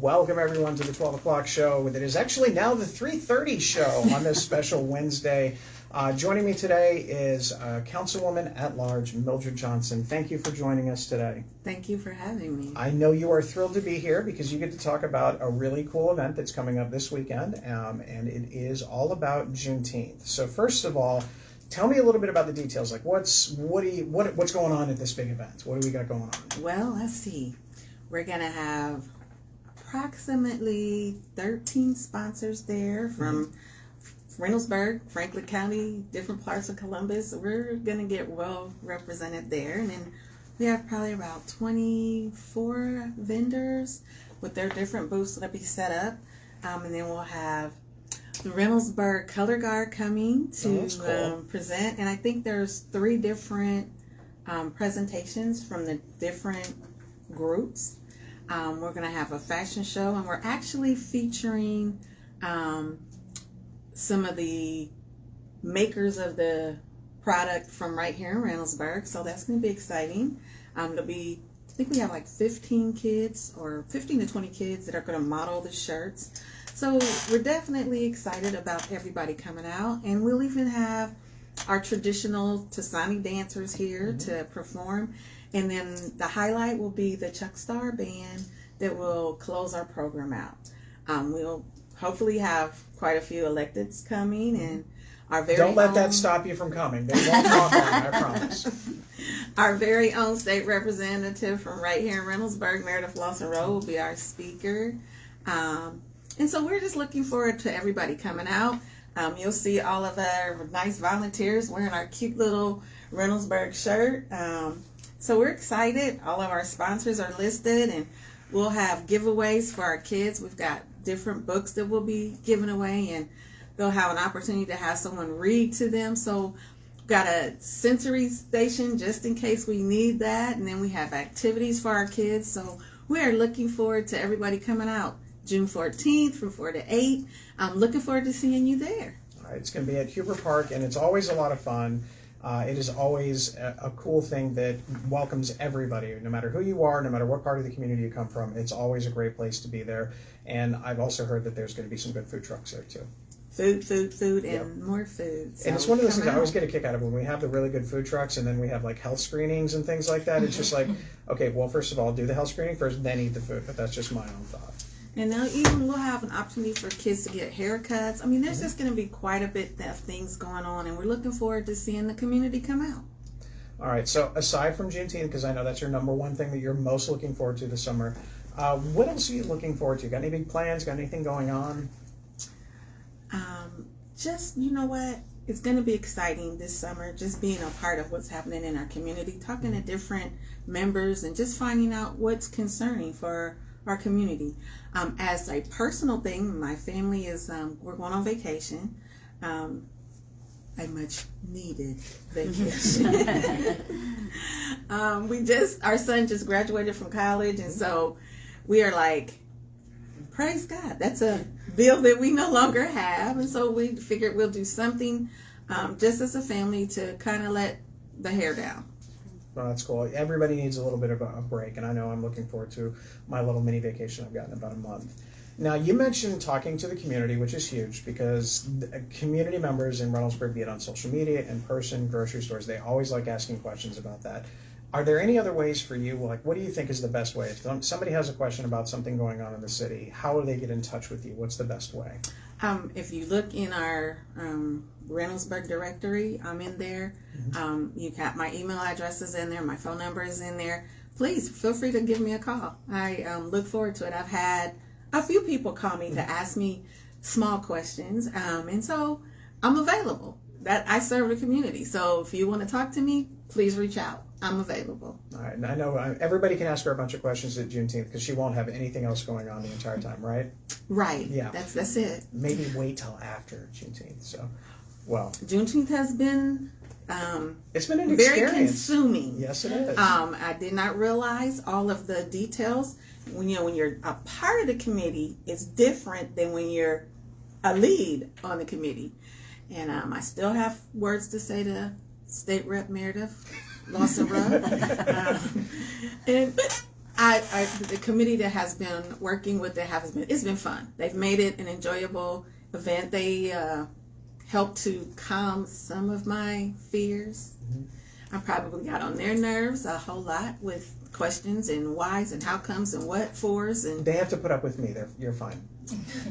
welcome everyone to the 12 o'clock show. It is actually now the 3:30 show on this special Wednesday. Joining me today is Councilwoman at Large, Mildred Johnson. Thank you for joining us today. Thank you for having me. I know you are thrilled to be here because you get to talk about a really cool event that's coming up this weekend, and it is all about Juneteenth. So first of all, tell me a little bit about the details. Like what's going on at this big event? What do we got going on? Well, let's see. We're gonna have approximately 13 sponsors there from Reynoldsburg, Franklin County, different parts of Columbus. We're gonna get well represented there, and then we have probably about 24 vendors with their different booths that'll be set up, and then we'll have the Reynoldsburg Color Guard coming to cool. present, and I think there's 3 different presentations from the different groups. We're going to have a fashion show, and we're actually featuring some of the makers of the product from right here in Reynoldsburg, so that's going to be exciting. There'll be, I think we have like 15 kids or 15 to 20 kids that are going to model the shirts. So we're definitely excited about everybody coming out, and we'll even have our traditional Tasani dancers here to perform. And then the highlight will be the Chuck Star Band that will close our program out. We'll hopefully have quite a few electeds coming, and our very Don't let that stop you from coming. They won't talk on it, I promise. Our very own state representative from right here in Reynoldsburg, Meredith Lawson Rowe, will be our speaker. And so we're just looking forward to everybody coming out. You'll see all of our nice volunteers wearing our cute little Reynoldsburg shirt. So we're excited. All of our sponsors are listed, and we'll have giveaways for our kids. We've got different books that we'll be giving away, and they'll have an opportunity to have someone read to them. So we've got a sensory station just in case we need that, and then we have activities for our kids. So we are looking forward to everybody coming out June 14th from 4 to 8. I'm looking forward to seeing you there. All right, it's going to be at Huber Park, and it's always a lot of fun. It is always a cool thing that welcomes everybody, no matter who you are, no matter what part of the community you come from. It's always a great place to be there. And I've also heard that there's going to be some good food trucks there too. Food, and more food. So and it's one of those things I always get a kick out of when we have the really good food trucks, and then we have like health screenings and things like that. It's just like, okay, well, first of all, do the health screening first, then eat the food. But that's just my own thought. And now even we'll have an opportunity for kids to get haircuts. I mean, there's just going to be quite a bit of things going on, and we're looking forward to seeing the community come out. All right, so aside from Juneteenth, because I know that's your number one thing that you're most looking forward to this summer, what else are you looking forward to? Got any big plans? Got anything going on? Just, you know what? It's going to be exciting this summer, just being a part of what's happening in our community, talking to different members, and just finding out what's concerning for our community. As a personal thing, my family is, we're going on vacation, a much needed vacation. Our son just graduated from college, and so we are like, praise God, that's a bill that we no longer have, and so we figured we'll do something just as a family to kind of let the hair down. Well, that's cool. Everybody needs a little bit of a break, and I know I'm looking forward to my little mini vacation I've got in about a month. Now, you mentioned talking to the community, which is huge because community members in Reynoldsburg, be it on social media, in person, grocery stores, they always like asking questions about that. Are there any other ways for you? Like, what do you think is the best way? If somebody has a question about something going on in the city, how do they get in touch with you? What's the best way? If you look in our Reynoldsburg directory, I'm in there. You got my email address is in there. My phone number is in there. Please feel free to give me a call. I look forward to it. I've had a few people call me to ask me small questions, and so I'm available. That I serve the community. So if you want to talk to me, please reach out. I'm available. All right. And I know everybody can ask her a bunch of questions at Juneteenth because she won't have anything else going on the entire time, right? Right. Yeah. That's it. Maybe wait till after Juneteenth. So, well. Juneteenth has been it's been an very experience. Consuming. Yes, it is. I did not realize all of the details. When you're a part of the committee, it's different than when you're a lead on the committee. And I still have words to say to State Rep Meredith Lawson Rowe. But The committee that has been working with it it's been fun. They've made it an enjoyable event. They helped to calm some of my fears. I probably got on their nerves a whole lot with questions and whys and how comes and what fors, and They have to put up with me. You're fine.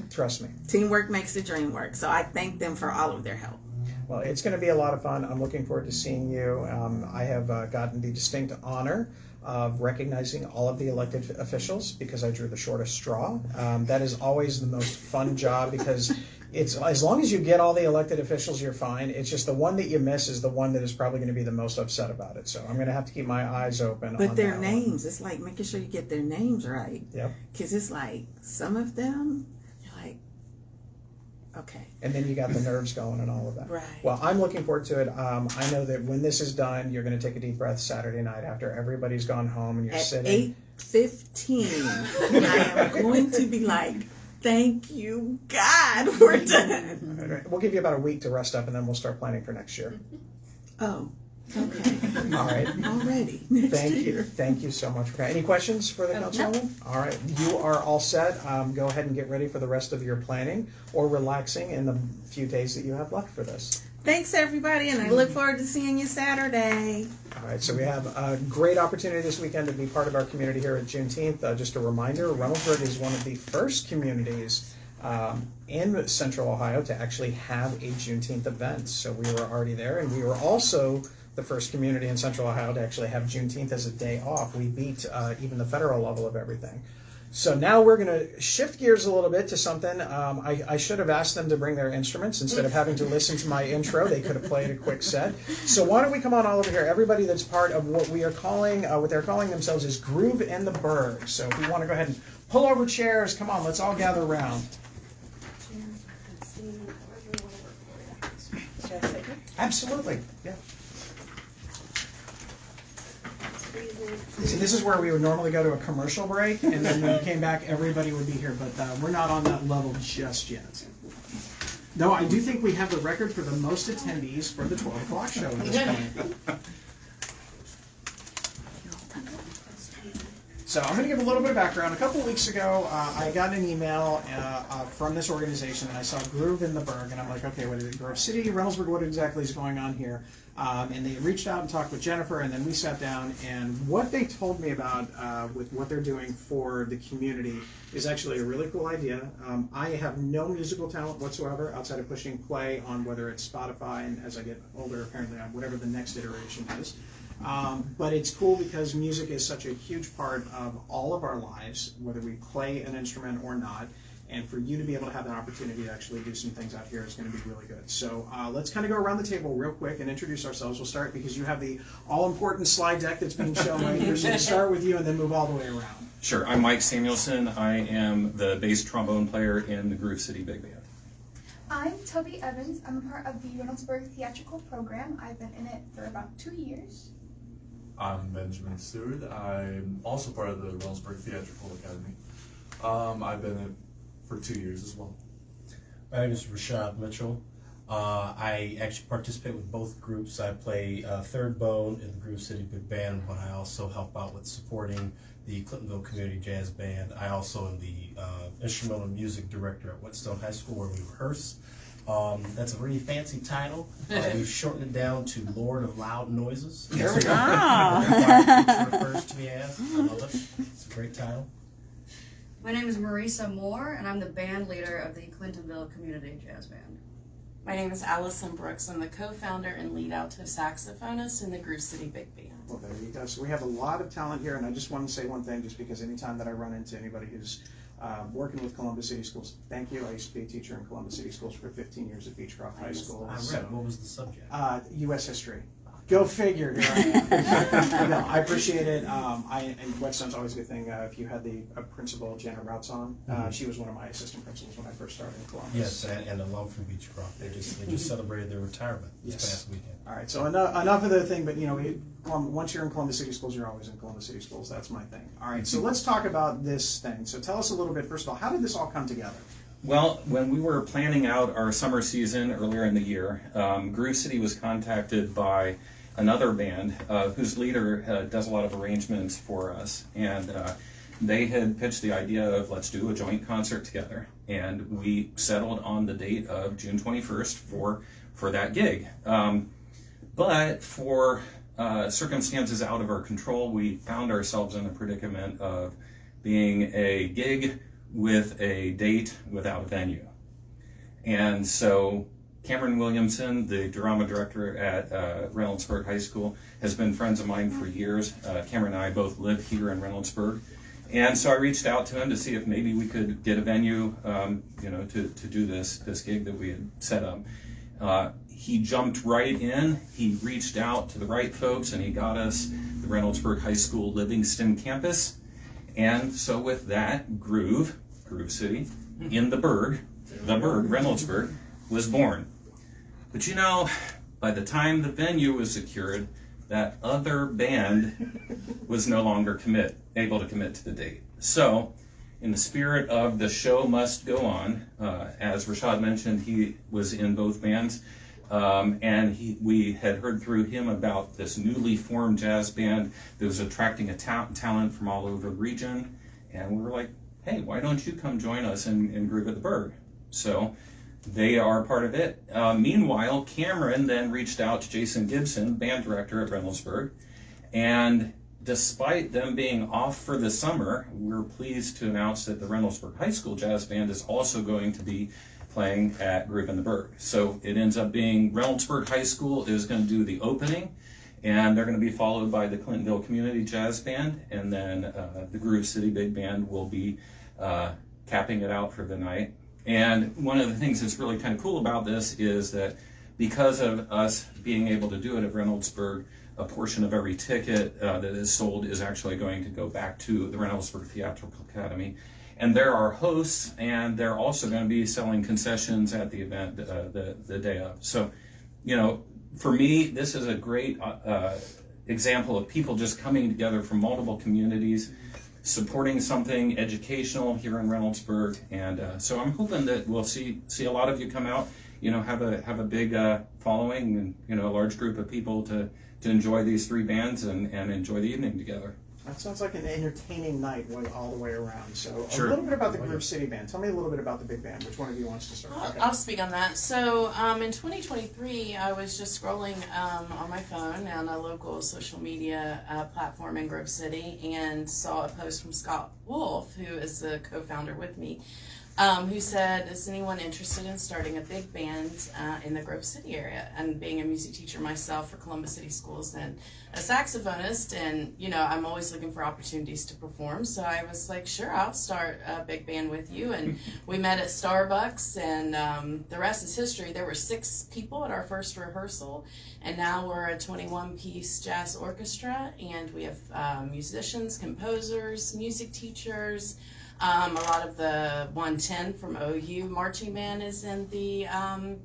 Trust me. teamwork makes the dream work. So I thank them for all of their help. Well, it's going to be a lot of fun. I'm looking forward to seeing you. I have gotten the distinct honor of recognizing all of the elected officials because I drew the shortest straw. That is always the most fun job because it's as long as you get all the elected officials, you're fine. It's just the one that you miss is the one that is probably going to be the most upset about it. So I'm going to have to keep my eyes open. But on their that names, one. it's like making sure you get their names right. Yep. Because it's like some of them, you're like, okay. And then you got the nerves going and all of that. Right. Well, I'm looking forward to it. I know that when this is done, you're going to take a deep breath Saturday night after everybody's gone home and you're At sitting. 8:15, I am going to be like, thank you, God, we're done. We'll give you about a week to rest up and then we'll start planning for next year. Oh, okay. All right. Already. Next Thank year. you. Thank you so much. Any questions for the Councilwoman? All right. You are all set. Go ahead and get ready for the rest of your planning or relaxing in the few days that you have left for this. Thanks, everybody, and I look forward to seeing you Saturday. All right. So we have a great opportunity this weekend to be part of our community here at Juneteenth. Just a reminder, Reynoldsburg is one of the first communities in Central Ohio to actually have a Juneteenth event. So we were already there, and we were also the first community in Central Ohio to actually have Juneteenth as a day off. We beat even the federal level of everything. So now we're going to shift gears a little bit to something. I should have asked them to bring their instruments instead of having to listen to my intro. They could have played a quick set. So why don't we come on all over here? Everybody that's part of what we are calling, what they're calling themselves is Groove in the Berg. So if we want to go ahead and pull over chairs, come on, let's all gather around. Absolutely, yeah. See, this is where we would normally go to a commercial break, and then when we came back, everybody would be here, but we're not on that level just yet. Though I do think we have the record for the most attendees for the 12 o'clock show at this point. So I'm going to give a little bit of background. A couple of weeks ago, I got an email from this organization, and I saw Groove in the Berg, and I'm like, okay, what is it? Grove City, Reynoldsburg, what exactly is going on here? And they reached out and talked with Jennifer, and then we sat down, and what they told me about with what they're doing for the community is actually a really cool idea. I have no musical talent whatsoever outside of pushing play on whether it's Spotify, and as I get older, apparently on whatever the next iteration is. But it's cool because music is such a huge part of all of our lives, whether we play an instrument or not. And for you to be able to have that opportunity to actually do some things out here is going to be really good. So let's kind of go around the table real quick and introduce ourselves. We'll start because you have the all-important slide deck that's being shown right here. So we'll start with you and then move all the way around. Sure. I'm Mike Samuelson. I am the bass trombone player in the Groove City Big Band. I'm Toby Evans. I'm a part of the Reynoldsburg theatrical program. I've been in it for about 2 years. I'm Benjamin Seward. I'm also part of the Reynoldsburg Theatrical Academy. I've been in it for 2 years as well. My name is Rashad Mitchell. I actually participate with both groups. I play third bone in the Groove City Big Band, but I also help out with supporting the Clintonville Community Jazz Band. I also am the instrumental music director at Whetstone High School where we rehearse. That's a really fancy title. We've shortened it down to Lord of Loud Noises. There we go. It refers to me as. I love it. It's a great title. My name is Marisa Moore, and I'm the band leader of the Clintonville Community Jazz Band. My name is Allison Brooks. I'm the co-founder and lead alto saxophonist in the Groove City Big Band. Well, there you go. So we have a lot of talent here, and I just want to say one thing, just because anytime that I run into anybody who's working with Columbus City Schools, thank you. I used to be a teacher in Columbus City Schools for 15 years at Beechcroft High School. I read. What was the subject? U.S. history. Go figure. Here I am. No, I appreciate it. And Whetstone's always a good thing. If you had the principal, Janet Routs, on, she was one of my assistant principals when I first started in Columbus. Yes, and a love from Beechcroft. They just celebrated their retirement this past weekend. All right, so enough of the thing, but once you're in Columbus City Schools, you're always in Columbus City Schools. That's my thing. All right, so let's talk about this thing. So tell us a little bit, first of all, how did this all come together? Well, when we were planning out our summer season earlier in the year, Groove City was contacted by another band whose leader does a lot of arrangements for us, and they had pitched the idea of let's do a joint concert together, and we settled on the date of June 21st for that gig. But for circumstances out of our control, we found ourselves in a predicament of being a gig with a date without a venue. And so Cameron Williamson, the drama director at Reynoldsburg High School, has been friends of mine for years. Cameron and I both live here in Reynoldsburg. And so I reached out to him to see if maybe we could get a venue, to do this gig that we had set up. He jumped right in. He reached out to the right folks, and he got us the Reynoldsburg High School Livingston campus. And so with that, Groove City, in the Berg, Reynoldsburg, was born. But by the time the venue was secured, that other band was no longer able to commit to the date. So, in the spirit of the show must go on, as Rashad mentioned, he was in both bands, and we had heard through him about this newly formed jazz band that was attracting a talent from all over the region, and we were like, hey, why don't you come join us in Groove at the Berg? So they are part of it. Meanwhile, Cameron then reached out to Jason Gibson, band director at Reynoldsburg, and despite them being off for the summer, we're pleased to announce that the Reynoldsburg High School Jazz Band is also going to be playing at Groove in the Berg. So it ends up being Reynoldsburg High School is going to do the opening, and they're going to be followed by the Clintonville Community Jazz Band, and then the Groove City Big Band will be capping it out for the night. And one of the things that's really kind of cool about this is that because of us being able to do it at Reynoldsburg, a portion of every ticket that is sold is actually going to go back to the Reynoldsburg Theatrical Academy. And there are hosts, and they're also going to be selling concessions at the event the day of. So, for me, this is a great example of people just coming together from multiple communities, supporting something educational here in Reynoldsburg, and so I'm hoping that we'll see a lot of you come out, have a big following, and a large group of people to enjoy these three bands and enjoy the evening together. That sounds like an entertaining night all the way around. So Sure. A little bit about the Groove City Band. Tell me a little bit about the big band. Which one of you wants to start? Okay. I'll speak on that. So in 2023, I was just scrolling on my phone on a local social media platform in Grove City and saw a post from Scott Wolf, who is the co-founder with me, who said, is anyone interested in starting a big band in the Grove City area? And being a music teacher myself for Columbus City Schools and a saxophonist, and I'm always looking for opportunities to perform, so I was like, sure, I'll start a big band with you. And we met at Starbucks, and the rest is history. There were 6 people at our first rehearsal, and now we're a 21-piece jazz orchestra, and we have musicians, composers, music teachers. A lot of the 110 from OU marching band is in the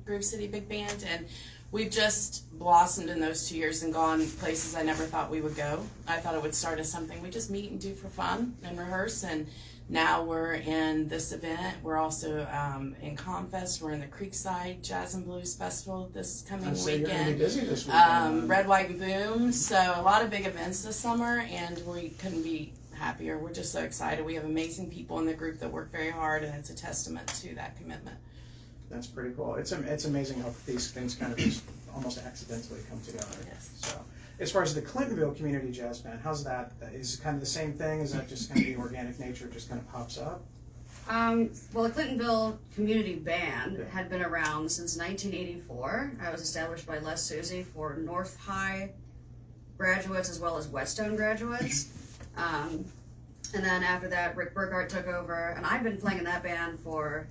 Groove City Big Band, and we've just blossomed in those 2 years and gone places I never thought we would go. I thought it would start as something we just meet and do for fun and rehearse, and now we're in this event. We're also in Confest. We're in the Creekside Jazz and Blues Festival this coming You're going to be weekend. busy this weekend. Red, White, and Boom. So a lot of big events this summer, and we couldn't be happier. We're just so excited. We have amazing people in the group that work very hard, and it's a testament to that commitment. That's pretty cool. It's amazing how these things kind of just almost accidentally come together. Yes. So, as far as the Clintonville Community Jazz Band, how's that? Is it kind of the same thing? Is that just kind of the organic nature just kind of pops up? Well, the Clintonville Community Band had been around since 1984. I was established by Les Susie for North High graduates as well as Whetstone graduates. And then after that, Rick Burkhart took over, and I've been playing in that band for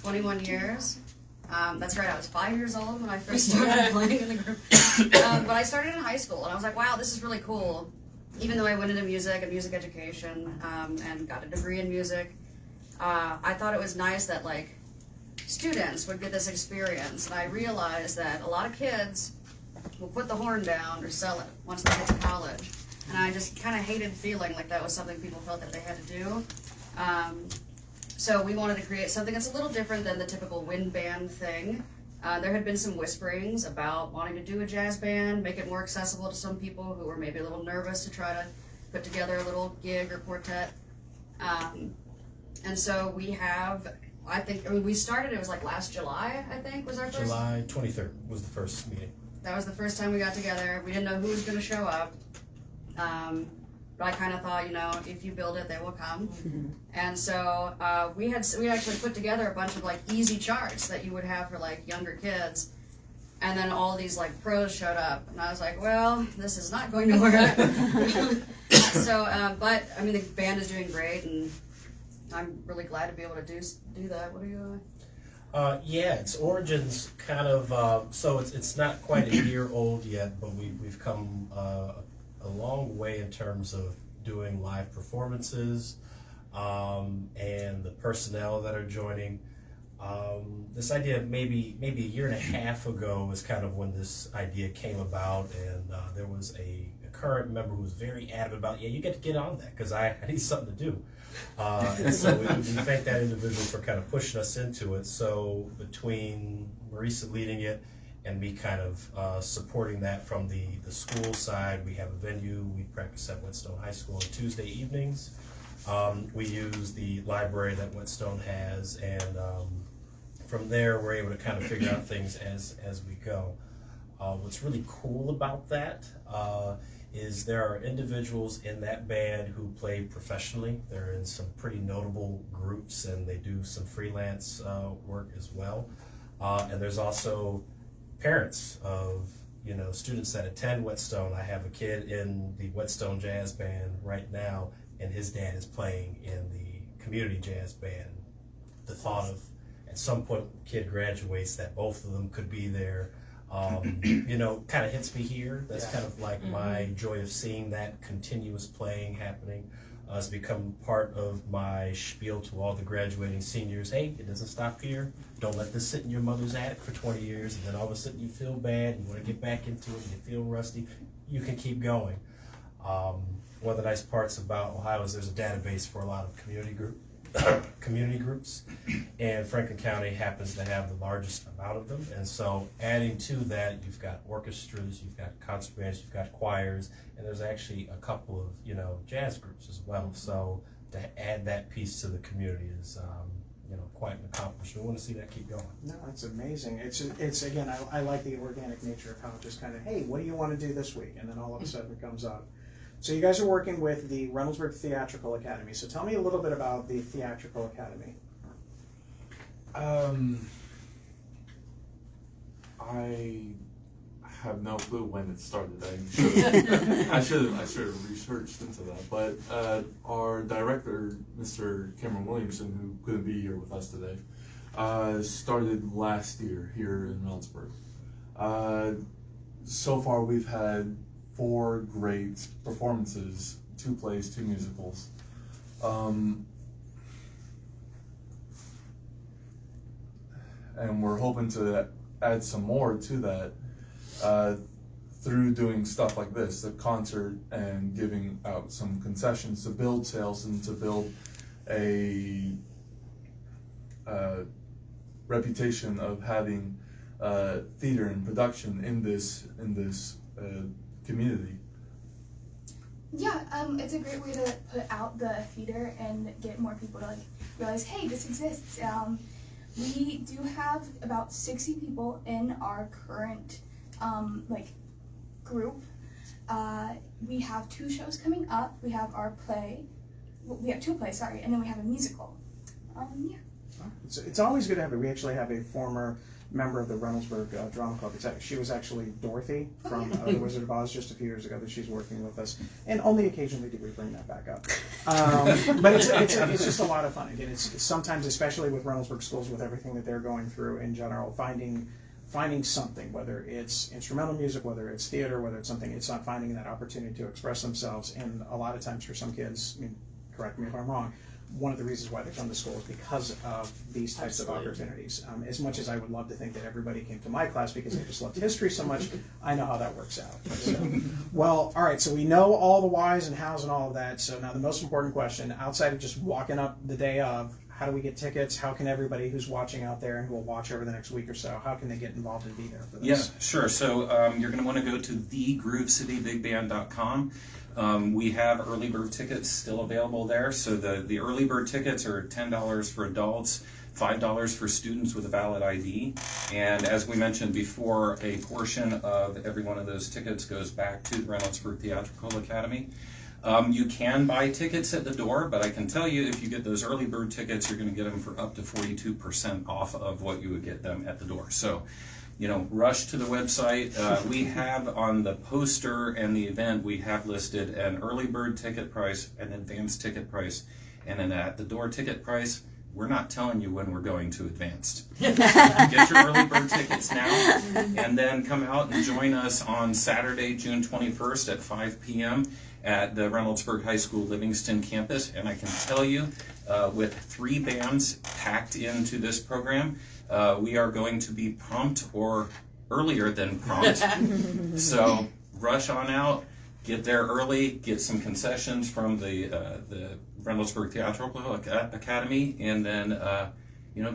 21 years. That's right, I was 5 years old when I first started playing in the group. But I started in high school, and I was like, wow, this is really cool. Even though I went into music and music education and got a degree in music, I thought it was nice that students would get this experience. And I realized that a lot of kids will put the horn down or sell it once they get to college. And I just kind of hated feeling like that was something people felt that they had to do. So we wanted to create something that's a little different than the typical wind band thing. There had been some whisperings about wanting to do a jazz band, make it more accessible to some people who were maybe a little nervous to try to put together a little gig or quartet. And so we have, we started, it was like last July, I think, was our first. July 23rd was the first meeting. That was the first time we got together. We didn't know who was going to show up. But I kind of thought, if you build it, they will come. And so we actually put together a bunch of like easy charts that you would have for like younger kids. And then all these like pros showed up, and I was like, well, this is not going to work. So, but I mean, the band is doing great, and I'm really glad to be able to do that. What are you? Yeah, its origins kind of, so it's not quite a year old yet, but we've come a long way in terms of doing live performances and the personnel that are joining. This idea maybe a year and a half ago was kind of when this idea came about, and there was a current member who was very adamant about, you get to get on that because I need something to do. And so we thank that individual for kind of pushing us into it. So between Marisa leading it and me kind of supporting that from the school side, we have a venue. We practice at Whetstone High School on Tuesday evenings. We use the library that Whetstone has, and from there we're able to kind of figure out things as we go. What's really cool about that is there are individuals in that band who play professionally. They're in some pretty notable groups, and they do some freelance work as well. And there's also parents of students that attend Whetstone. I have a kid in the Whetstone Jazz Band right now, and his dad is playing in the community jazz band. The thought of at some point when the kid graduates that both of them could be there, kind of hits me here. That's kind of like my joy of seeing that continuous playing happening. Has become part of my spiel to all the graduating seniors. Hey, it doesn't stop here. Don't let this sit in your mother's attic for 20 years, and then all of a sudden you feel bad, you want to get back into it, and you feel rusty. You can keep going. One of the nice parts about Ohio is there's a database for a lot of community groups, and Franklin County happens to have the largest amount of them. And so adding to that, you've got orchestras, you've got concert bands, you've got choirs, and there's actually a couple of jazz groups as well. So to add that piece to the community is quite an accomplishment. We want to see that keep going. No, it's amazing. It's again, I like the organic nature of how it just kind of, hey, what do you want to do this week? And then all of a sudden it comes up. So you guys are working with the Reynoldsburg Theatrical Academy. So tell me a little bit about the Theatrical Academy. I have no clue when it started. I should have researched into that. But our director, Mr. Cameron Williamson, who couldn't be here with us today, started last year here in Reynoldsburg. So far we've had 4 great performances, 2 plays, 2 musicals. And we're hoping to add some more to that through doing stuff like this, the concert, and giving out some concessions to build sales and to build a reputation of having theater and production in this community. Yeah, it's a great way to put out the theater and get more people to realize, hey, this exists. We do have about 60 people in our current group. We have 2 shows coming up. We have our play. We have 2 plays, sorry, and then we have a musical. Yeah. It's always good to have it. We actually have a former member of the Reynoldsburg Drama Club. She was actually Dorothy from The Wizard of Oz just a few years ago that she's working with us, and only occasionally do we bring that back up. But it's just a lot of fun. Again, it's sometimes, especially with Reynoldsburg schools, with everything that they're going through in general, finding something, whether it's instrumental music, whether it's theater, whether it's something, it's not finding that opportunity to express themselves. And a lot of times for some kids, correct me if I'm wrong, one of the reasons why they come to school is because of these types of opportunities. As much as I would love to think that everybody came to my class because they just loved history so much, I know how that works out. So, well, all right, so we know all the whys and hows and all of that. So now the most important question, outside of just walking up the day of, how do we get tickets? How can everybody who's watching out there and who will watch over the next week or so, how can they get involved and be there for this? Yeah, sure. So you're going to want to go to thegroovecitybigband.com. We have early bird tickets still available there. So the early bird tickets are $10 for adults, $5 for students with a valid ID. And as we mentioned before, a portion of every one of those tickets goes back to the Reynoldsburg Theatrical Academy. You can buy tickets at the door, but I can tell you if you get those early bird tickets, you're going to get them for up to 42% off of what you would get them at the door. So, rush to the website. We have on the poster and the event, we have listed an early bird ticket price, an advanced ticket price, and an at the door ticket price. We're not telling you when we're going to advanced. Get your early bird tickets now, and then come out and join us on Saturday, June 21st at 5 p.m. at the Reynoldsburg High School Livingston campus. And I can tell you, with 3 bands packed into this program, we are going to be prompt or earlier than prompt. So rush on out, get there early, get some concessions from the Reynoldsburg Theatrical Academy, and then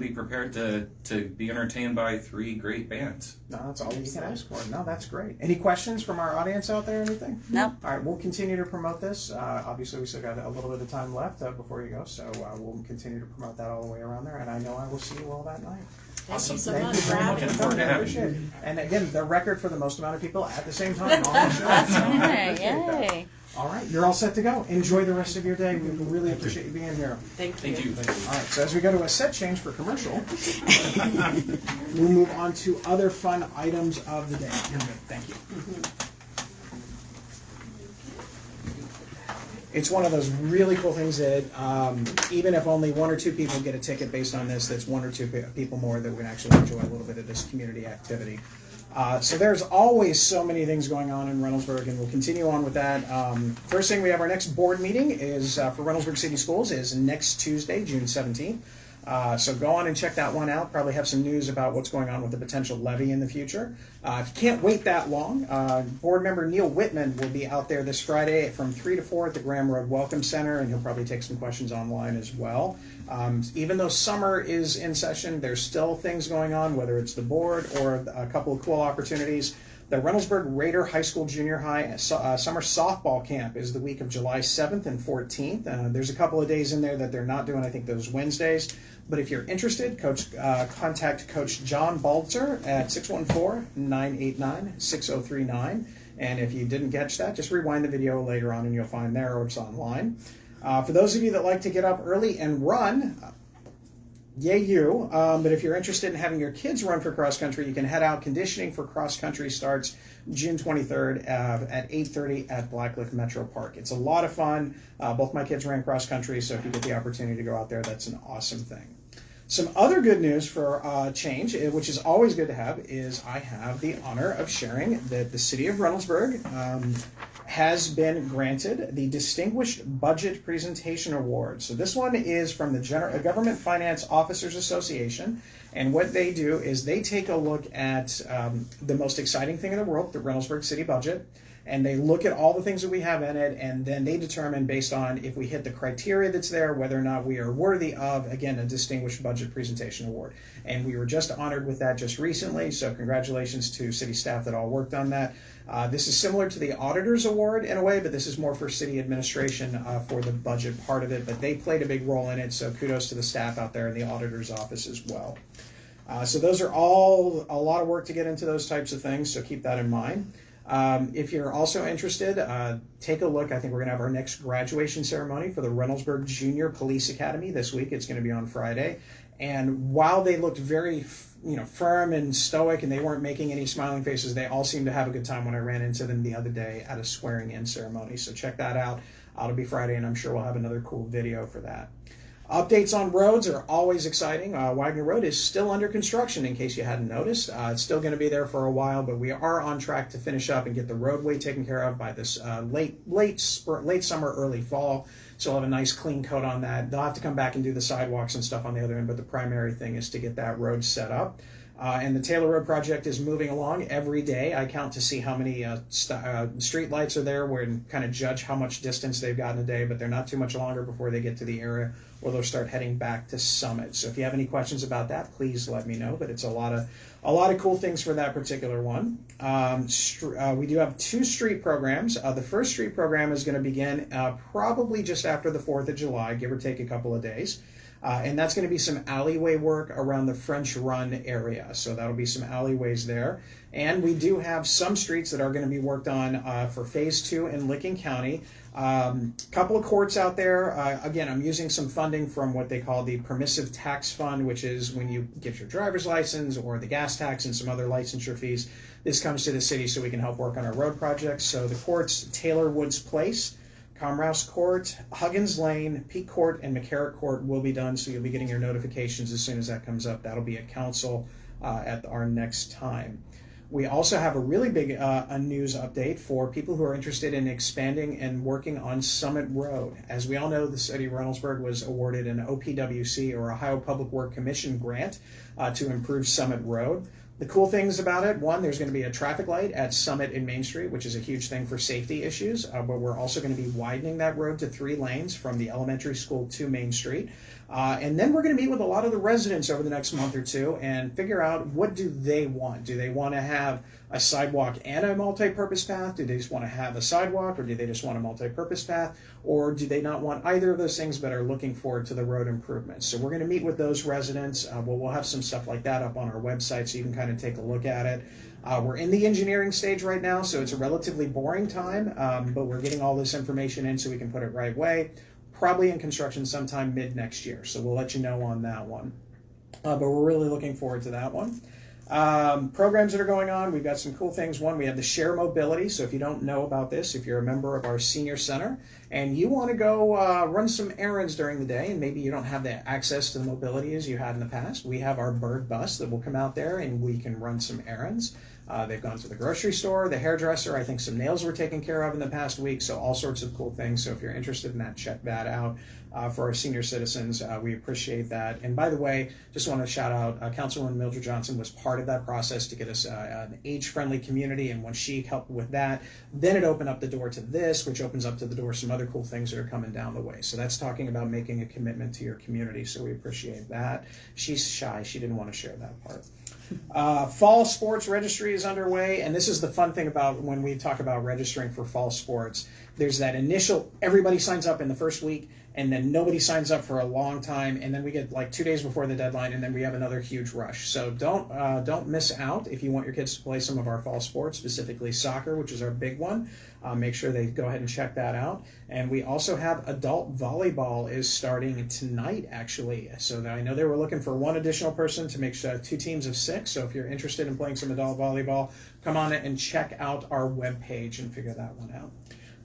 be prepared to be entertained by 3 great bands. No, that's all you can ask for. No, that's great. Any questions from our audience out there or anything? No. All right, we'll continue to promote this. Obviously, we still got a little bit of time left before you go, so we'll continue to promote that all the way around there, and I know I will see you all that night. Thank you so Thank much you for very much having for us. coming. I appreciate it. And again, the record for the most amount of people at the same time on the show. That's So I right. appreciate that. Yay. All right, you're all set to go. Enjoy the rest of your day. We really appreciate you being here. Thank you. Thank you. All right, so as we go to a set change for commercial, we'll move on to other fun items of the day. You're good. Thank you. It's one of those really cool things that even if only 1 or 2 people get a ticket based on this, that's 1 or 2 people more that we can actually enjoy a little bit of this community activity. So there's always so many things going on in Reynoldsburg, and we'll continue on with that. First thing, we have our next board meeting is for Reynoldsburg City Schools is next Tuesday, June 17th. So go on and check that one out. Probably have some news about what's going on with the potential levy in the future. If you can't wait that long, board member Neil Whitman will be out there this Friday from 3 to 4 at the Graham Road Welcome Center, and he'll probably take some questions online as well. Even though summer is in session, there's still things going on, whether it's the board or a couple of cool opportunities. The Reynoldsburg Raider High School Junior High Summer Softball Camp is the week of July 7th and 14th. There's a couple of days in there that they're not doing, I think those Wednesdays. But if you're interested, contact Coach John Balzer at 614-989-6039. And if you didn't catch that, just rewind the video later on and you'll find there, or it's online. For those of you that like to get up early and run, yay you. But if you're interested in having your kids run for cross country, you can head out. Conditioning for cross country starts June 23rd at 8:30 at Blacklick Metro Park. It's a lot of fun. Both my kids ran cross country, so if you get the opportunity to go out there, that's an awesome thing. Some other good news for change, which is always good to have, is I have the honor of sharing that the City of Reynoldsburg has been granted the Distinguished Budget Presentation Award. So this one is from the Government Finance Officers Association, and what they do is they take a look at the most exciting thing in the world, the Reynoldsburg City budget, and they look at all the things that we have in it, and then they determine, based on if we hit the criteria that's there, whether or not we are worthy of, again, a Distinguished Budget Presentation Award. And we were just honored with that just recently, so congratulations to city staff that all worked on that. This is similar to the Auditor's Award in a way, but this is more for city administration for the budget part of it, but they played a big role in it, so kudos to the staff out there in the auditor's office as well. So those are all a lot of work to get into those types of things, so keep that in mind. If you're also interested, take a look. I think we're going to have our next graduation ceremony for the Reynoldsburg Junior Police Academy this week. It's going to be on Friday. And while they looked very, firm and stoic, and they weren't making any smiling faces, they all seemed to have a good time when I ran into them the other day at a swearing-in ceremony. So check that out. It'll be Friday, and I'm sure we'll have another cool video for that. Updates on roads are always exciting. Wagner Road is still under construction, in case you hadn't noticed. It's still going to be there for a while, but we are on track to finish up and get the roadway taken care of by this late summer, early fall. So we'll have a nice clean coat on that. They'll have to come back and do the sidewalks and stuff on the other end, but the primary thing is to get that road set up. And the Taylor Road project is moving along every day. I count to see how many street lights are there, where kind of judge how much distance they've got in a day, but they're not too much longer before they get to the area where they'll start heading back to Summit. So if you have any questions about that, please let me know. But it's a lot of cool things for that particular one. We do have 2 street programs. The first street program is going to begin probably just after the 4th of July, give or take a couple of days. And that's going to be some alleyway work around the French Run area. So that'll be some alleyways there. And we do have some streets that are going to be worked on for Phase 2 in Licking County. Couple of courts out there. Again, I'm using some funding from what they call the Permissive Tax Fund, which is when you get your driver's license or the gas tax and some other licensure fees. This comes to the city so we can help work on our road projects. So the courts, Taylor Woods Place, Comrouse Court, Huggins Lane, Peak Court, and McCarrick Court will be done, so you'll be getting your notifications as soon as that comes up. That'll be at council at our next time. We also have a really big news update for people who are interested in expanding and working on Summit Road. As we all know, the city of Reynoldsburg was awarded an OPWC, or Ohio Public Works Commission grant to improve Summit Road. The cool things about it, one, there's going to be a traffic light at Summit and Main Street, which is a huge thing for safety issues, but we're also going to be widening that road to 3 lanes from the elementary school to Main Street. And then we're going to meet with a lot of the residents over the next month or two and figure out, what do they want? Do they want to have a sidewalk and a multi-purpose path? Do they just want to have a sidewalk, or do they just want a multi-purpose path? Or do they not want either of those things but are looking forward to the road improvements? So we're going to meet with those residents. We'll have some stuff like that up on our website so you can kind of take a look at it. We're in the engineering stage right now, so it's a relatively boring time, but we're getting all this information in so we can put it right away. Probably in construction sometime mid next year, so we'll let you know on that one. But we're really looking forward to that one. Programs that are going on, we've got some cool things. One, we have the Share Mobility. So if you don't know about this, if you're a member of our senior center and you want to go run some errands during the day, and maybe you don't have the access to the mobility as you had in the past, we have our Bird bus that will come out there and we can run some errands. They've gone to the grocery store, the hairdresser. I think some nails were taken care of in the past week, so all sorts of cool things. So if you're interested in that, check that out. For our senior citizens, we appreciate that. And by the way, just want to shout out Councilwoman Mildred Johnson was part of that process to get us an age-friendly community, and when she helped with that, then it opened up the door to this, which opens up to the door some other cool things that are coming down the way. So that's talking about making a commitment to your community, so we appreciate that. She's shy. She didn't want to share that part. Fall sports registry is underway, and this is the fun thing about when we talk about registering for fall sports. There's that initial, everybody signs up in the first week, and then nobody signs up for a long time, and then we get like 2 days before the deadline, and then we have another huge rush. So don't miss out if you want your kids to play some of our fall sports, specifically soccer, which is our big one. Make sure they go ahead and check that out. And we also have adult volleyball is starting tonight, actually. So I know they were looking for one additional person to make sure 2 teams of 6. So if you're interested in playing some adult volleyball, come on and check out our webpage and figure that one out.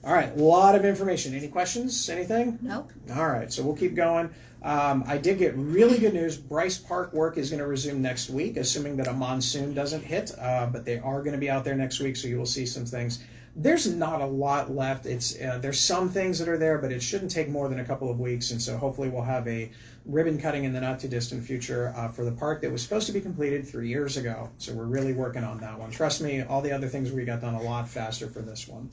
All right, a lot of information. Any questions? Anything? Nope. All right, so we'll keep going. I did get really good news. Bryce Park work is going to resume next week, assuming that a monsoon doesn't hit, but they are going to be out there next week, so you will see some things. There's not a lot left. There's some things that are there, but it shouldn't take more than a couple of weeks, and so hopefully we'll have a ribbon cutting in the not-too-distant future for the park that was supposed to be completed 3 years ago. So we're really working on that one. Trust me, all the other things we got done a lot faster for this one.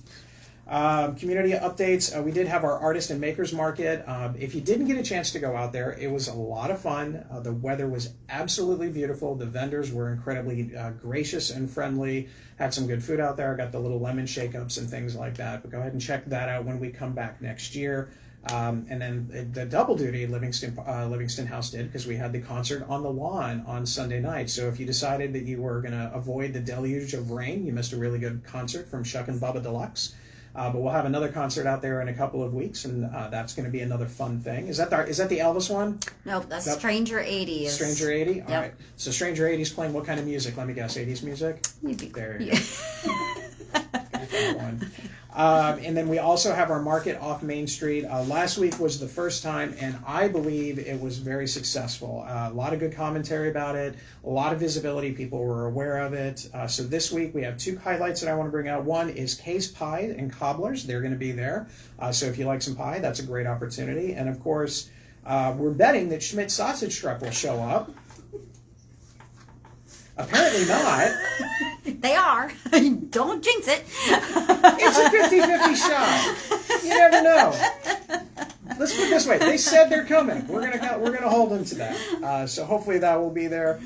Community updates. We did have our Artist and Makers Market. If you didn't get a chance to go out there, it was a lot of fun. The weather was absolutely beautiful. The vendors were incredibly gracious and friendly. Had some good food out there. Got the little lemon shake-ups and things like that. But go ahead and check that out when we come back next year. And then the double duty Livingston House did, because we had the concert on the lawn on Sunday night. So if you decided that you were going to avoid the deluge of rain, you missed a really good concert from Shuck and Bubba Deluxe. But we'll have another concert out there in a couple of weeks, and that's going to be another fun thing. Is that the Elvis one? Nope, that's Stranger 80. Stranger 80? Yep. All right. So Stranger 80 is playing what kind of music? Let me guess, 80s music? There you go. And then we also have our market off Main Street. Last week was the first time, and I believe it was very successful. A lot of good commentary about it, a lot of visibility. People were aware of it. So this week we have 2 highlights that I want to bring out. One is Kay's Pie and Cobblers. They're going to be there. So if you like some pie, that's a great opportunity. And of course, we're betting that Schmidt Sausage Truck will show up. Apparently not. They are. Don't jinx it. It's a 50-50 shot. You never know. Let's put it this way. They said they're coming. We're gonna hold them to that. So hopefully that will be there.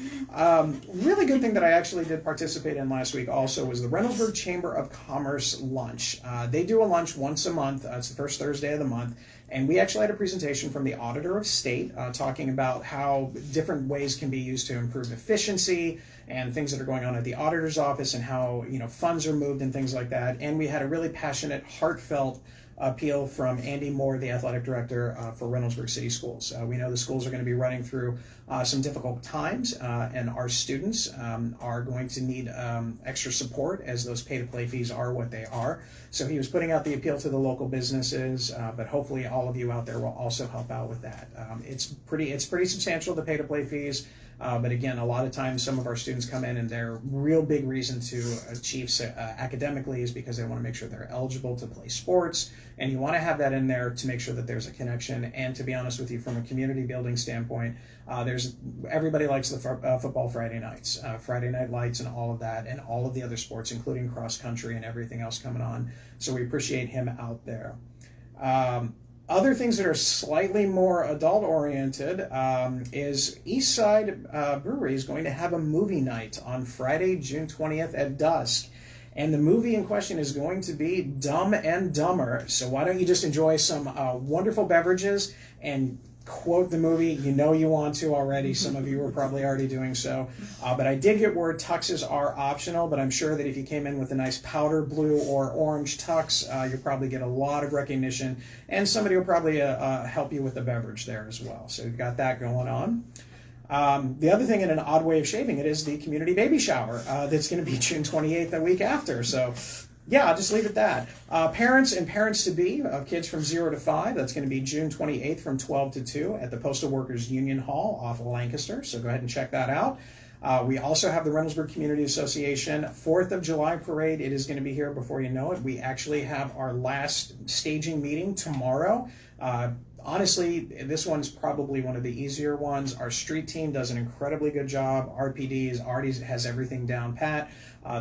Really good thing that I actually did participate in last week also was the Reynoldsburg Chamber of Commerce lunch. They do a lunch once a month. It's the first Thursday of the month. And we actually had a presentation from the Auditor of State talking about how different ways can be used to improve efficiency and things that are going on at the auditor's office and how funds are moved and things like that. And we had a really passionate, heartfelt appeal from Andy Moore, the athletic director for Reynoldsburg City Schools. We know the schools are going to be running through some difficult times, and our students are going to need extra support as those pay-to-play fees are what they are. So he was putting out the appeal to the local businesses, but hopefully all of you out there will also help out with that. It's pretty substantial, the pay-to-play fees. But again, a lot of times some of our students come in and their real big reason to achieve academically is because they want to make sure they're eligible to play sports. And you want to have that in there to make sure that there's a connection. And to be honest with you, from a community building standpoint, everybody likes the football Friday nights, Friday night lights and all of that, and all of the other sports, including cross country and everything else coming on. So we appreciate him out there. Other things that are slightly more adult-oriented is Eastside Brewery is going to have a movie night on Friday, June 20th at dusk. And the movie in question is going to be Dumb and Dumber. So why don't you just enjoy some wonderful beverages and quote the movie. You want to already. Some of you are probably already doing so. But I did get word tuxes are optional, but I'm sure that if you came in with a nice powder blue or orange tux, you'll probably get a lot of recognition, and somebody will probably help you with the beverage there as well. So we've got that going on. The other thing, in an odd way of shaping it, is the community baby shower that's going to be June 28th, the week after. So yeah, I'll just leave it at that. Parents and parents-to-be of kids from 0 to 5, that's going to be June 28th from 12 to 2 at the Postal Workers Union Hall off of Lancaster, so go ahead and check that out. We also have the Reynoldsburg Community Association 4th of July parade. It is going to be here before you know it. We actually have our last staging meeting tomorrow. Honestly, this one's probably one of the easier ones. Our street team does an incredibly good job. RPD already has everything down pat.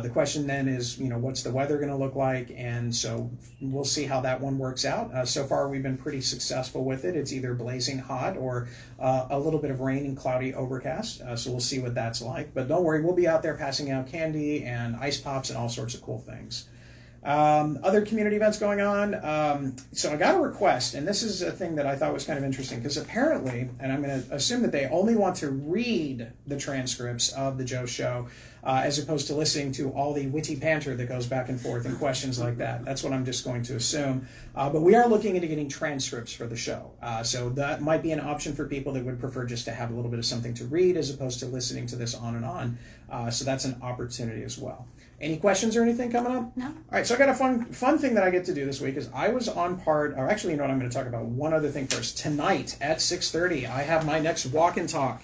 The question then is, what's the weather going to look like? And so we'll see how that one works out. So far, we've been pretty successful with it. It's either blazing hot or a little bit of rain and cloudy overcast. So we'll see what that's like. But don't worry, we'll be out there passing out candy and ice pops and all sorts of cool things. Other community events going on. So I got a request, and this is a thing that I thought was kind of interesting, because apparently, and I'm going to assume that they only want to read the transcripts of the Joe Show, as opposed to listening to all the witty banter that goes back and forth and questions like that. That's what I'm just going to assume. But we are looking into getting transcripts for the show. So that might be an option for people that would prefer just to have a little bit of something to read as opposed to listening to this on and on. So that's an opportunity as well. Any questions or anything coming up? No. All right, so I got a fun thing that I get to do this week is I was on part, or actually, I'm going to talk about one other thing first. Tonight at 6:30, I have my next walk and talk.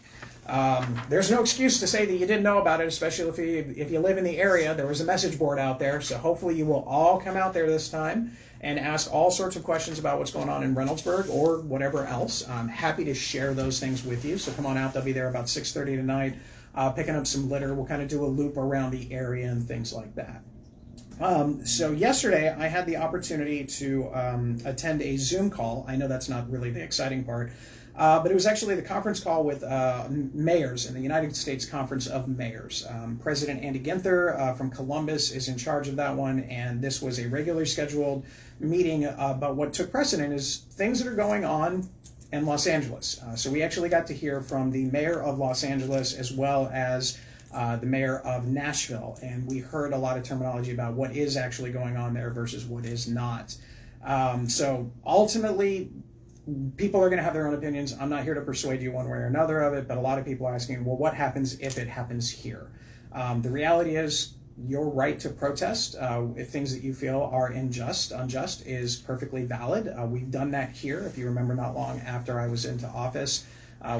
There's no excuse to say that you didn't know about it, especially if you live in the area. There was a message board out there, so hopefully you will all come out there this time and ask all sorts of questions about what's going on in Reynoldsburg or whatever else. I'm happy to share those things with you, so come on out. They'll be there about 6:30 tonight. Picking up some litter. We'll kind of do a loop around the area and things like that. So yesterday I had the opportunity to attend a Zoom call. I know that's not really the exciting part, but it was actually the conference call with mayors in the United States Conference of Mayors. President Andy Ginther from Columbus is in charge of that one, and this was a regularly scheduled meeting, but what took precedent is things that are going on in Los Angeles. So we actually got to hear from the mayor of Los Angeles as well as the mayor of Nashville, and we heard a lot of terminology about what is actually going on there versus what is not. So ultimately, people are going to have their own opinions. I'm not here to persuade you one way or another of it, but a lot of people are asking, well, what happens if it happens here? The reality is, your right to protest if things that you feel are unjust is perfectly valid. We've done that here. If you remember, not long after I was into office,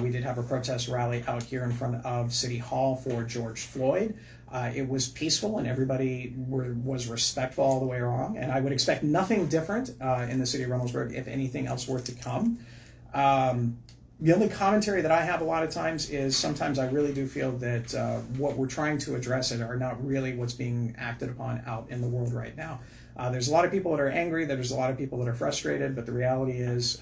we did have a protest rally out here in front of City Hall for George Floyd. It was peaceful and everybody was respectful all the way along, and I would expect nothing different in the city of Reynoldsburg if anything else were to come. The only commentary that I have a lot of times is sometimes I really do feel that what we're trying to address are not really what's being acted upon out in the world right now. There's a lot of people that are angry, there's a lot of people that are frustrated, but the reality is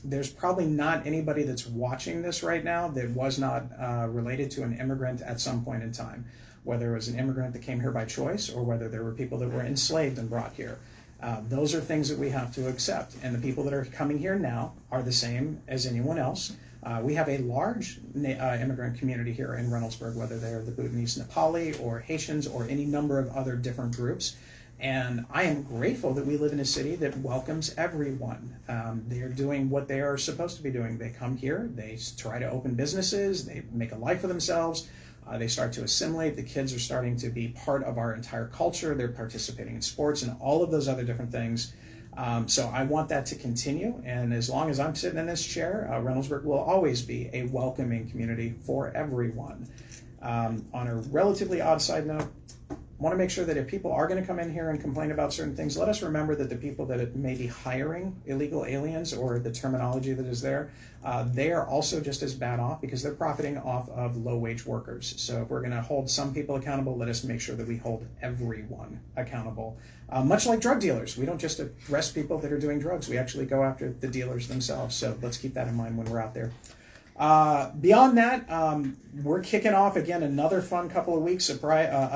there's probably not anybody that's watching this right now that was not related to an immigrant at some point in time, whether it was an immigrant that came here by choice or whether there were people that were enslaved and brought here. Those are things that we have to accept, and the people that are coming here now are the same as anyone else. We have a large immigrant community here in Reynoldsburg, whether they're the Bhutanese Nepali or Haitians or any number of other different groups. And I am grateful that we live in a city that welcomes everyone. They are doing what they are supposed to be doing. They come here, they try to open businesses, they make a life for themselves. They start to assimilate. The kids are starting to be part of our entire culture. They're participating in sports and all of those other different things. So I want that to continue. And as long as I'm sitting in this chair, Reynoldsburg will always be a welcoming community for everyone. On a relatively odd side note, I want to make sure that if people are going to come in here and complain about certain things, let us remember that the people that may be hiring illegal aliens, or the terminology that is there, they are also just as bad off because they're profiting off of low-wage workers. So if we're going to hold some people accountable, let us make sure that we hold everyone accountable. Much like drug dealers, we don't just arrest people that are doing drugs. We actually go after the dealers themselves. So let's keep that in mind when we're out there. Beyond that, we're kicking off again another fun couple of weeks of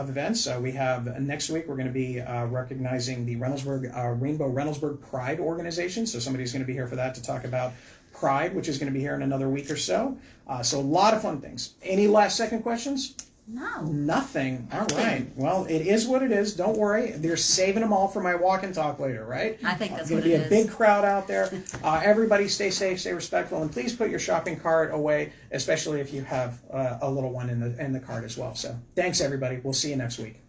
events. We have next week we're going to be recognizing the Rainbow Reynoldsburg Pride organization. So somebody's going to be here for that to talk about Pride, which is going to be here in another week or so. So a lot of fun things. Any last second questions? No. Nothing. All right. Well, it is what it is. Don't worry. They're saving them all for my walk and talk later, right? I think that's There's what it going to be a is. big crowd out there. Everybody stay safe, stay respectful, and please put your shopping cart away, especially if you have a little one in the cart as well. So thanks, everybody. We'll see you next week.